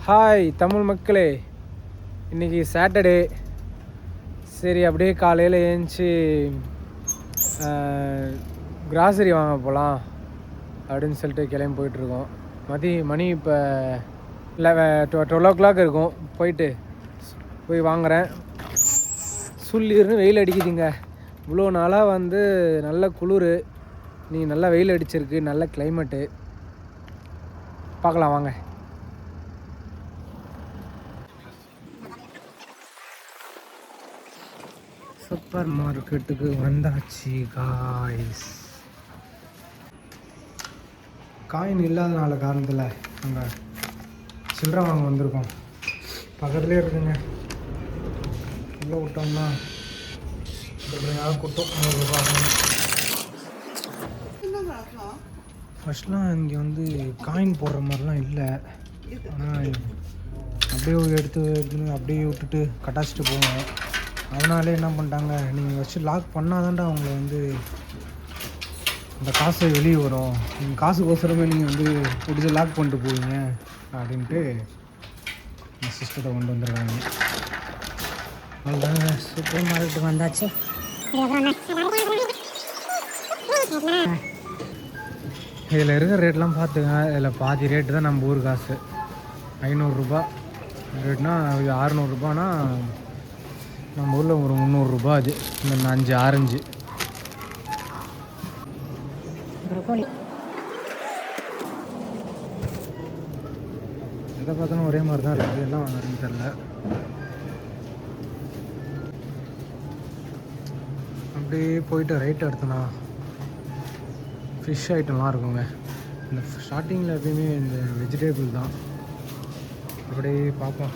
Hi Tamil மக்களே, இன்றைக்கி Saturday. சரி, அப்படியே காலையில் ஏஞ்சி கிராசரி வாங்க போகலாம் அப்படின்னு சொல்லிட்டு கிளம்பி போயிட்டுருக்கோம். மணி இப்போ 12 இருக்கும். போய் வாங்குகிறேன். சுள்ளிருந்து வெயில் அடிக்குதுங்க. இவ்வளோ நாளாக நல்ல குளிர், நீ நல்லா வெயில் அடிச்சிருக்கு, நல்ல கிளைமேட்டு. பார்க்கலாம் வாங்க. சூப்பர் மார்க்கெட்டுக்கு வந்தாச்சு காய்ஸ். காயின் இல்லாதனால காரணத்தில் நாங்கள் சில்லறை வாங்க வந்திருக்கோம். பக்கத்துலேயே இருக்குங்க. உள்ளே விட்டோம்னா கூட்டம் 100 ரூபா. ஃபஸ்ட்லாம் இங்கே காயின் போடுற மாதிரிலாம் இல்லை. ஆனால் அப்படியே எடுத்துன்னு அப்படியே விட்டுட்டு கட்டாச்சிட்டு போவோம். அதனாலே என்ன பண்ணிட்டாங்க, நீங்கள் வச்சு லாக் பண்ணாதான்டா அவங்கள அந்த காசு வெளியே வரும், நீங்கள் காசுக்கோசரமே நீங்கள் பிடிச்சி லாக் பண்ணிட்டு போவீங்க அப்படின்ட்டு இந்த சிஸ்டத்தை கொண்டு வந்துடுறாங்க. அதுதாங்க சூப்பர் மார்க்கெட்டுக்கு வந்தாச்சு. இதில் இருக்கிற ரேட்லாம் பார்த்துங்க. இதில் பாதி ரேட்டு தான் நம்ம ஊர் காசு. 500 ரூபா ரேட்னா 600 ரூபானா நம்ம ஊரில் ஒரு 300 ரூபா. அது இந்த 5 ஆரஞ்சு. எதை பார்த்தாலும் ஒரே மாதிரி தான் இருக்குது. எல்லாம் வாங்குறதுன்னு தெரில. அப்படியே போயிட்டு ரைட் எடுத்தோன்னா ஃபிஷ் ஐட்டம்லாம் இருக்குங்க. இந்த ஸ்டார்டிங்கில் எப்பயுமே இந்த வெஜிடேபிள் தான். அப்படியே பார்ப்போம்.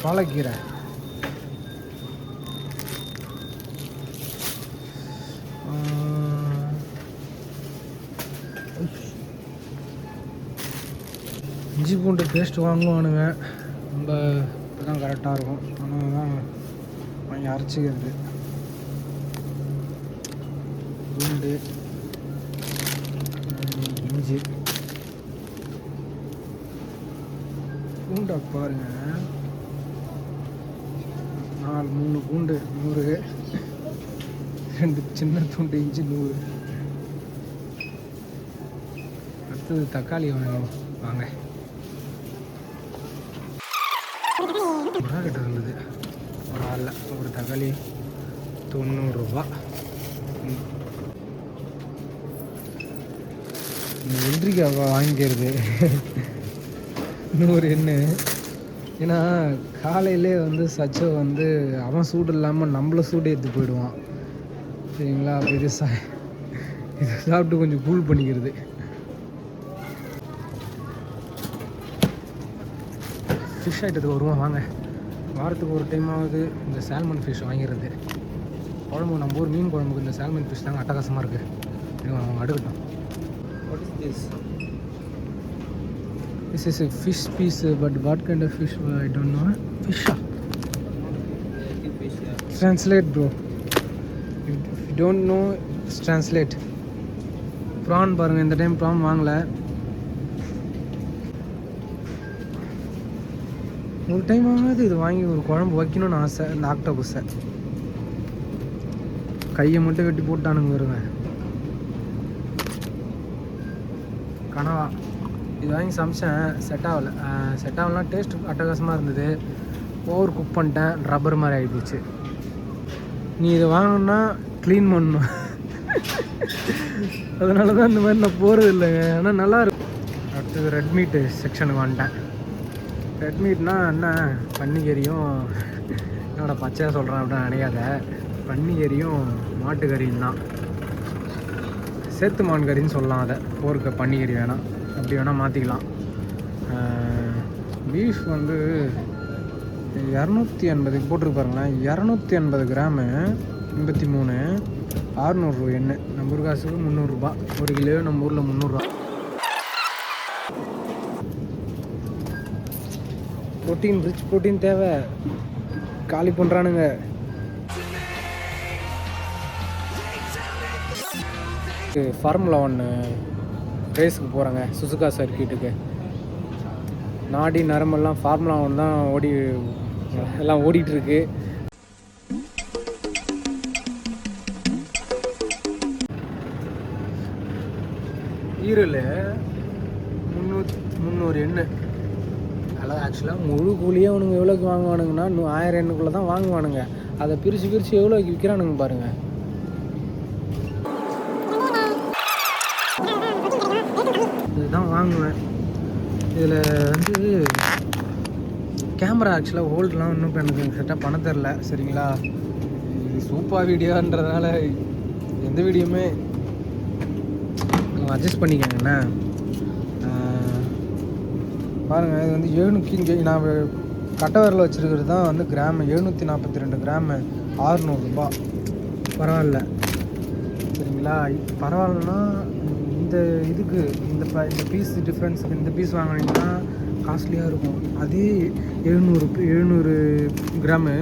பாலக்கீரை இஞ்சி பூண்டு பேஸ்ட் வாங்குவானுங்க. ரொம்ப இதுதான் கரெக்டாக இருக்கும். ஆனால் தான் வாங்கி அரைச்சிக்கிறது. பூண்டு, இஞ்சி, பூண்டை பாருங்க. 3 பூண்டு 100, 2 சின்ன துண்டு இஞ்சி 100. அடுத்தது தக்காளி வாங்க. கிட்ட இருந்தது ஒரு ஆளில் ஒரு தக்காளி 90 ரூபா. இந்த வெள்ளரிக்காய் வாங்கிக்கிறது 100 என்ன. ஏன்னா காலையிலே சச்சோ அவன் சூடு இல்லாமல் நம்மளை சூடு எடுத்து போயிடுவான். சரிங்களா? அப்போ இதை சாப்பிட்டு கொஞ்சம் கூல் பண்ணிக்கிறது. ஃபிஷ் ஐட்டத்துக்கு வருவோம் வாங்க. வாரத்துக்கு ஒரு டைமாவது இந்த சால்மன் ஃபிஷ் வாங்கிடுறது. குழம்பு நம்ம ஊர் மீன் குழம்புக்கு இந்த சால்மன் ஃபிஷ் தாங்க அட்டகாசமாக இருக்குது. அவங்க அடுக்கட்டும். What is this? This is a fish piece, but what kind of fish? I don't know. Fish. Translate, bro. If you don't know, translate. Prawn பாருங்க. இந்த டைம் ப்ரான் வாங்கலை. ஒரு டைம் வாங்காது இது வாங்கி ஒரு குழம்பு வைக்கணும்னு ஆசை. இந்த ஆக்டோபஸை கையை மட்டும் வெட்டி போட்டானுங்க வருங்க. கனவா இது வாங்கி சமைச்சேன். செட் ஆகலாம். டேஸ்ட் அட்டகாசமாக இருந்தது. ஓவர் குக் பண்ணிட்டேன். ரப்பர் மாதிரி ஆகிடுச்சு. நீ இதை வாங்கினா க்ளீன் பண்ணணும். அதனால தான் இந்த மாதிரி நான் போகிறது இல்லைங்க. ஆனால் நல்லாயிருக்கும். அடுத்தது ரெட் மீட்டு செக்ஷனுக்கு வந்துட்டேன். ரெட் மீட்னா என்ன, பன்னிக்கறியும் என்னோட பச்சையாக சொல்கிறேன் அப்படின்னு நினைக்காத. பன்னிக்கறியும் மாட்டுக்கறியும் தான். சேத்து மான் கறின்னு சொல்லலாம். அதை போர்க்க பன்னிக்கறி வேணாம், அப்படி வேணால் மாற்றிக்கலாம். பீஃப் 280 போட்டிருப்பாருங்களேன். 280 கிராமு 83, 600 ரூபா எண்ணெய். நம்ம ஊர் காசுக்கு 300 ரூபா. 1 கிலோ நம்ம ஊரில் 300 ரூபா. ரிச் ப்ரோட்டீன் தேவை. காலி பண்ணுறானுங்க. ஃபார்முலா 1 ரேஸுக்கு போகிறேங்க, சுசுகா சர்க்கியூட்டுக்கு. நாடி நரம்பெல்லாம் ஃபார்முலா 1 தான் எல்லாம் ஓடிட்டுருக்கு. ஈரல் 300 எண்ணெய். அதாவது ஆக்சுவலாக முழு கூலியே அவனுங்க எவ்வளோக்கு வாங்குவானுங்கன்னா 1000 எண்ணுக்குள்ளே தான் வாங்குவானுங்க. அதை பிரித்து எவ்வளோக்கு விற்கிறானுங்க பாருங்கள். இதுதான் வாங்குவேன். இதில் வந்து கேமரா ஆக்சுவலாக ஹோல்டெலாம் இன்னும் இப்போ எனக்கு செட்டாக பண்ண தெரில. சரிங்களா, இது சூப்பர் வீடியோன்றதுனால எந்த வீடியோவுமே அட்ஜஸ்ட் பண்ணிக்கோங்கண்ணே. பாருங்கள், இது வந்து 700 இங்கே நான் கட்டவரில் வச்சுருக்கிறது தான் வந்து கிராமு 742 கிராமு 600 ரூபா. பரவாயில்ல, சரிங்களா. பரவாயில்லனா இந்த இதுக்கு இந்த பீஸ் டிஃப்ரென்ஸ், இந்த பீஸ் வாங்கினீங்கன்னா காஸ்ட்லியாக இருக்கும். அதே 700 கிராமு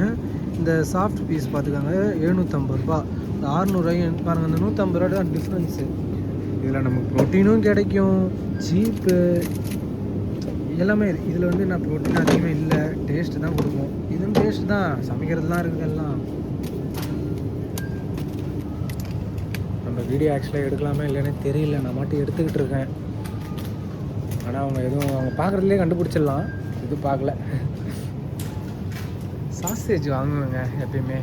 இந்த சாஃப்ட் பீஸ் பார்த்துக்காங்க 750 ரூபா. இந்த 600 ரூபாய்க்கு பாருங்கள், இந்த 150 ரூபா தான் டிஃப்ரென்ஸு. இதில் நமக்கு ப்ரோட்டீனும் கிடைக்கும், சீப்பு எல்லாமே. இதில் வந்து நான் ப்ரோட்டீன் அதிகமாக இல்லை, டேஸ்ட்டு தான் கொடுக்கும். இதுவும் டேஸ்ட்டு தான், சமைக்கிறதுலாம் இருக்குது எல்லாம். நம்ம வீடியோ ஆக்சுவலாக எடுக்கலாமே இல்லைன்னு தெரியல, நான் மட்டும் எடுத்துக்கிட்டு இருக்கேன். ஆனால் அவங்க பார்க்குறதுலேயே கண்டுபிடிச்சிடலாம், இது பார்க்கல. சாசேஜ் வாங்குவேங்க எப்பயுமே,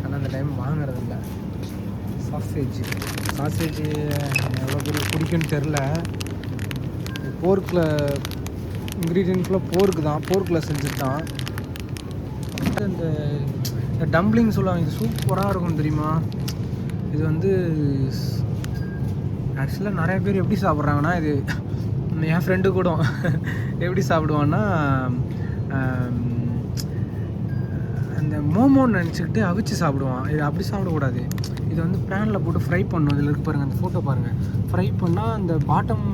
ஆனால் அந்த டைம் வாங்குறதில்ல. சாசேஜ் எவ்வளோ பேர் பிடிக்குன்னு தெரில. போர்க்கில் இன்க்ரீடியன்ட் ஃபுல்லாக போர்க்கில் செஞ்சது தான். இந்த டம்ப்ளிங் சொல்லுவாங்க, இது சூப்பராக இருக்கும் தெரியுமா. இது வந்து ஆக்சுவலாக நிறைய பேர் எப்படி சாப்பிட்றாங்கன்னா, இது என் ஃப்ரெண்டு கூட எப்படி சாப்பிடுவான்னா, அந்த மோமோன்னு நினச்சிக்கிட்டு அவிச்சு சாப்பிடுவான். இது அப்படி சாப்பிடக்கூடாது. இது வந்து பேனில் போட்டு ஃப்ரை பண்ணணும். இதில் இருக்கு பாருங்கள், அந்த ஃபோட்டோ பாருங்கள். ஃப்ரை பண்ணால் அந்த பாட்டம்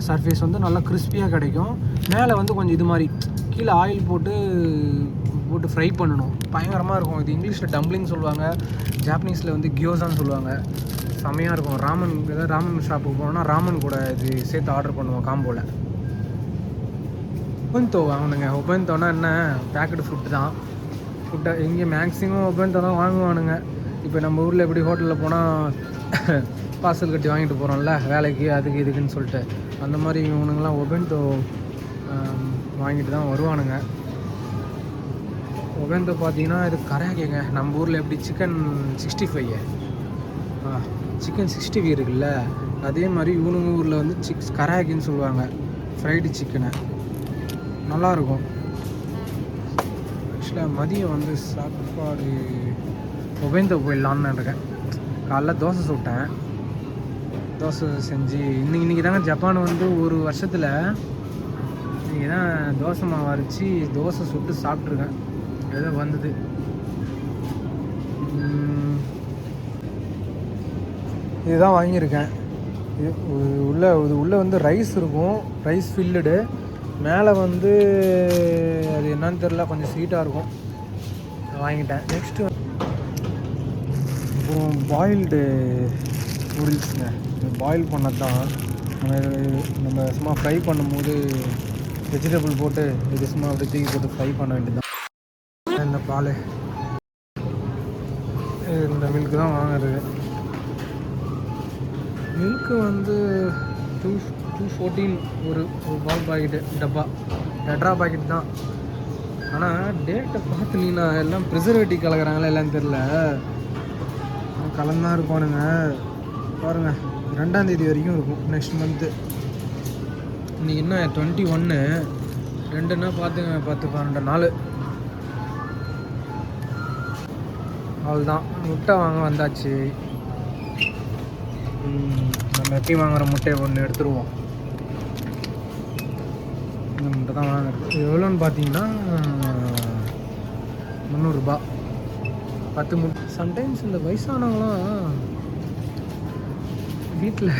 சர்ஃபேஸ் வந்து நல்லா கிறிஸ்பியாக கிடைக்கும். மேலே வந்து கொஞ்சம் இது மாதிரி கீழே ஆயில் போட்டு ஃப்ரை பண்ணணும். பயங்கரமாக இருக்கும். இது இங்கிலீஷில் டம்ப்ளிங் சொல்லுவாங்க, ஜாப்பனீஸில் வந்து கியோசான்னு சொல்லுவாங்க. செம்மையாக இருக்கும். ராமன் ஷாப்புக்கு போனோன்னா ராமன் கூட இது சேர்த்து ஆர்டர் பண்ணுவோம் காம்போவில். ஒபென்தோ வாங்கணுங்க. ஒபென்தோனா என்ன, பேக்கெட் ஃபுட்டு தான். இங்கே மேக்ஸிமம் ஒபென்தோ தான் வாங்குவானுங்க. இப்போ நம்ம ஊரில் எப்படி ஹோட்டலில் போனால் பார்சல் கட்டி வாங்கிட்டு போகிறோம்ல வேலைக்கு, அதுக்கு இதுக்குன்னு சொல்லிட்டு, அந்த மாதிரி இவனுங்கெல்லாம் ஒபென்தோ வாங்கிட்டு தான் வருவானுங்க. ஒபென்தோ பார்த்தீங்கன்னா இது கராகேங்க. நம்ம ஊரில் எப்படி சிக்கன் 65 சிக்கன் 60 இருக்குல்ல, அதே மாதிரி இவனுங்க ஊரில் வந்து கராகேன்னு சொல்லுவாங்க. ஃப்ரைடு சிக்கனை நல்லாயிருக்கும். ஆக்சுவலாக மதியம் வந்து சாப்பாடு ஒபென்தோ போயிடலான்னு இருக்கேன். காலைல தோசை சுட்டேன். தோசை செஞ்சு இன்றைக்கி தாங்க ஜப்பான் வந்து ஒரு வருஷத்தில் இன்றைக்கி தான் தோசை மாவு அரைச்சி தோசை சுட்டு சாப்பிட்ருக்கேன். ஏதோ வந்தது. இதுதான் வாங்கியிருக்கேன். இது உள்ளே வந்து ரைஸ் இருக்கும், ரைஸ் ஃபில்லுடு. மேலே வந்து அது என்னன்னு தெரில, கொஞ்சம் ஸ்வீட்டாக இருக்கும். வாங்கிட்டேன். நெக்ஸ்ட்டு அப்புறம் பாயில்டு நூடுல்ஸுங்க. பாயில் பண்ணது தான். நம்ம சும்மா ஃப்ரை பண்ணும்போது வெஜிடபிள் போட்டு இது சும்மா அப்படி தூக்கி போட்டு ஃப்ரை பண்ண வேண்டியது தான். இந்த பால், இந்த மில்க்கு தான் வாங்குறது. மில்க்கு வந்து 214 ஒரு பால் பாக்கெட்டு, டப்பா டெட்ரா பாக்கெட் தான். ஆனால் டேட்டை பார்த்துனீங்கன்னா எல்லாம் ப்ரிசர்வேட்டிவ் கலக்கிறாங்களா இல்லைன்னு தெரில, கலந்தான் இருப்பானுங்க. பாருங்கள், 2ஆம் தேதி வரைக்கும் இருக்கும், நெக்ஸ்ட் மந்த்து. இன்றைக்கி என்ன 21, 2ன்னா பார்த்துங்க, 10-12 நாள். அவ்வளோதான். முட்டை வாங்க வந்தாச்சு. நம்ம எப்பயும் வாங்குகிற முட்டையை ஒன்று எடுத்துருவோம். இந்த முட்டை தான் வாங்குறது. எவ்வளோன்னு பார்த்தீங்கன்னா 300 ரூபா 10 முட்டை. சம்டைம்ஸ் இந்த வயசானவங்களாம் வீட்டில்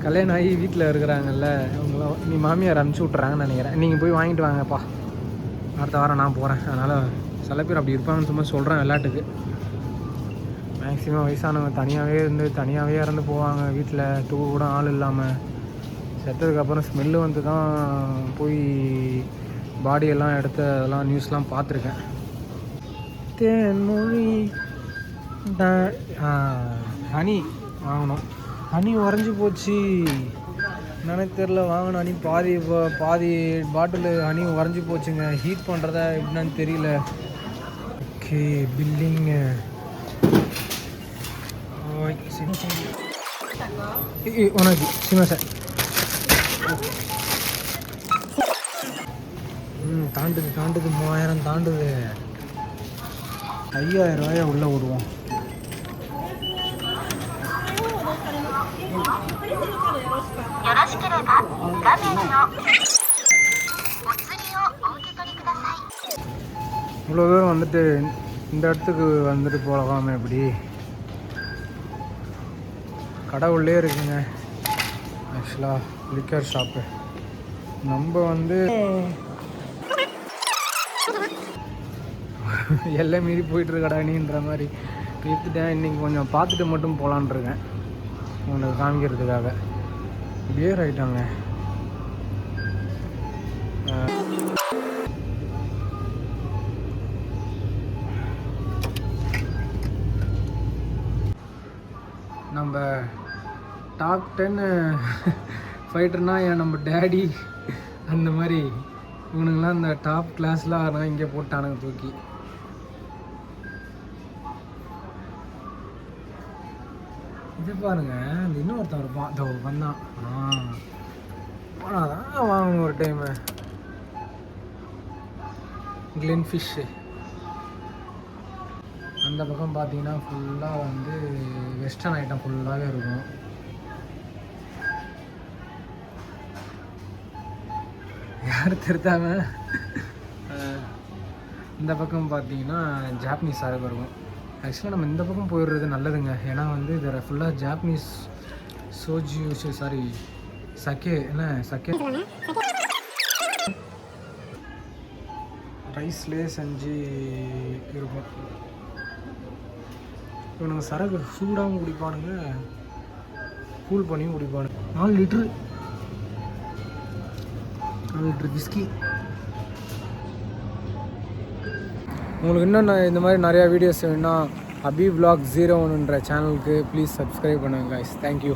கல்யாணம் ஆகி வீட்டில் இருக்கிறாங்கல்ல, அவங்களாம் நீ மாமியார் அனுப்பிச்சி விட்றாங்கன்னு நினைக்கிறேன். நீங்கள் போய் வாங்கிட்டு வாங்கப்பா, அடுத்த வாரம் நான் போகிறேன். அதனால் சில பேர் அப்படி இருப்பாங்கன்னு சும்மா சொல்கிறேன் விளையாட்டுக்கு. மேக்ஸிமம் வயசானவங்க தனியாகவே இறந்து போவாங்க, வீட்டில் தூக்க கூட ஆள் இல்லாமல். செத்ததுக்கப்புறம் ஸ்மெல்லு வந்து தான் போய் பாடியெல்லாம் எடுத்து அதெல்லாம் நியூஸ்லாம் பார்த்துருக்கேன். தேன்மொழி ஹனி வாங்கினோம். ஹனி உறைஞ்சி போச்சு, எனக்கு தெரில. வாங்கின ஹனி பாதி பாட்டில் ஹனி உறைஞ்சி போச்சுங்க. ஹீட் பண்ணுறதா எப்படின்னு தெரியல. ஓகே, பில்லிங்கு உனக்கு சிமா சார் தாண்டுது 3000 தாண்டுது. 5000 ரூபாயை உள்ளே விடுவோம். இவ்வளோ தூரம் வந்துட்டு இந்த இடத்துக்கு வந்துட்டு போகலாமே. எப்படி கடை உள்ளே இருக்குங்க ஆக்சுவலாக லிக்கர் ஷாப்பு. நம்ம வந்து எல்லாம் மீறி போயிட்டுருக்கடானின்ற மாதிரி எடுத்துட்டேன். இன்றைக்கி கொஞ்சம் பார்த்துட்டு மட்டும் போகலான் இருக்கேன், உங்களுக்கு காமிக்கிறதுக்காக. பியர் ஆகிட்டாங்க. நம்ம டாப் 10 ஃபைட்டர்னால் நம்ம டேடி அந்த மாதிரி இவனுங்களாம் இந்த டாப் கிளாஸில் ஆனால் இங்கே போட்டானுங்க தூக்கி. இது பாருங்க, இந்த இன்னொருத்தன் இருப்பான், இதோ வந்தான். அதான் வாங்கணும் ஒரு டைமு. Glenn fish. அந்த பக்கம் பார்த்தீங்கன்னா ஃபுல்லாக வந்து வெஸ்டர்ன் ஐட்டம் ஃபுல்லாகவே இருக்கும். யார் திருத்தாங்க. இந்த பக்கம் பார்த்தீங்கன்னா ஜாப்பனீஸ் சரக்கு இருக்கும். ஆக்சுவலாக நம்ம இந்த பக்கம் போயிடுறது நல்லதுங்க, ஏன்னா வந்து இதில் ஃபுல்லாக ஜாப்பனீஸ் சக்கே என்ன சக்கே ரைஸ்லேயே செஞ்சு இருக்கும். இவனுங்க சரக்கு சூடாகவும் குடிப்பானுங்க, கூல் பண்ணியும் குடிப்பானுங்க. 4 லிட்ரு விஸ்கி. உங்களுக்கு இன்னும் இந்த மாதிரி நிறையா வீடியோஸ் வேணுன்னா அபி vlog 01ன்ற சேனலுக்கு ப்ளீஸ் சப்ஸ்கிரைப் பண்ணுங்கள் guys. தேங்க்யூ.